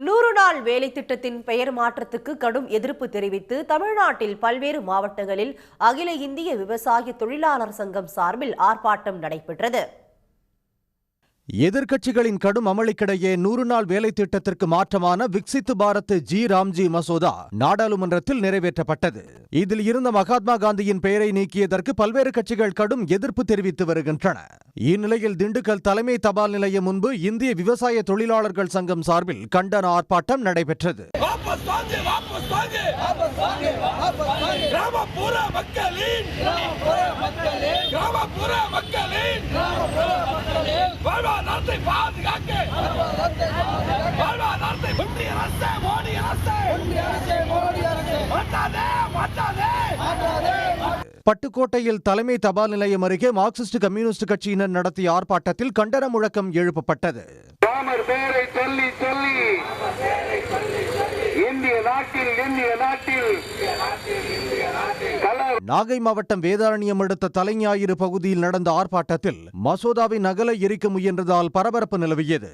100 நாள் வேலை திட்டத்தின் பெயர் மாற்றத்துக்கு கடும் எதிர்ப்பு தெரிவித்து தமிழ்நாட்டில் பல்வேறு மாவட்டங்களில் அகில இந்திய விவசாய தொழிலாளர் சங்கம் சார்பில் ஆர்ப்பாட்டம் நடைபெற்றது. எதிர்க்கட்சிகளின் கடும் அமளிக்கிடையே 100 நாள் வேலை திட்டத்திற்கு மாற்றமான விக்சித் பாரத் ஜி ராம்ஜி மசோதா நாடாளுமன்றத்தில் நிறைவேற்றப்பட்டது. இதில் இருந்த மகாத்மா காந்தியின் பெயரை நீக்கியதற்கு பல்வேறு கட்சிகள் கடும் எதிர்ப்பு தெரிவித்து வருகின்றன. இந்நிலையில் திண்டுக்கல் தலைமை தபால் நிலையம் முன்பு இந்திய விவசாய தொழிலாளர்கள் சங்கம் சார்பில் கண்டன ஆர்ப்பாட்டம் நடைபெற்றது. பட்டுக்கோட்டையில் தலைமை தபால் நிலையம் அருகே மார்க்சிஸ்ட் கம்யூனிஸ்ட் கட்சியினர் நடத்திய ஆர்ப்பாட்டத்தில் கண்டன முழக்கம் எழுப்பப்பட்டது. நாகை மாவட்டம் வேதாரண்யம் அடுத்த தலைஞாயிறு பகுதியில் நடந்த ஆர்ப்பாட்டத்தில் மசோதாவின் நகலை எரிக்க முயன்றதால் பரபரப்பு நிலவியது.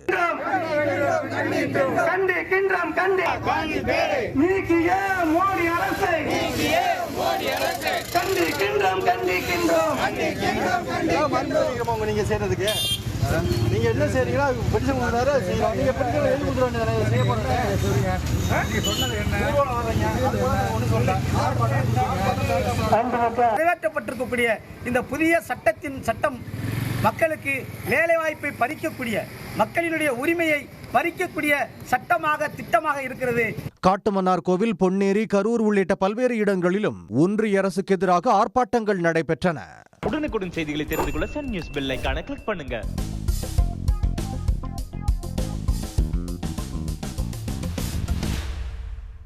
நீங்க என்ன செய்றீங்களா? நிறைவேற்றப்பட்டிருக்கக்கூடிய இந்த புதிய சட்டம் மக்களுக்கு வேலைவாய்ப்பை பறிக்கக்கூடிய, மக்களினுடைய உரிமையை பறிக்கக்கூடிய சட்டமாக திட்டமாக இருக்கிறது. காட்டுமன்னார் கோவில், பொன்னேரி, கரூர் உள்ளிட்ட பல்வேறு இடங்களிலும் ஒன்றிய அரசுக்கு எதிராக ஆர்ப்பாட்டங்கள் நடைபெற்றன. உடனுக்குடன் செய்திகளை தெரிந்து கொள்ள சன் நியூஸ் பெல் ஐகானை கிளிக் பண்ணுங்க.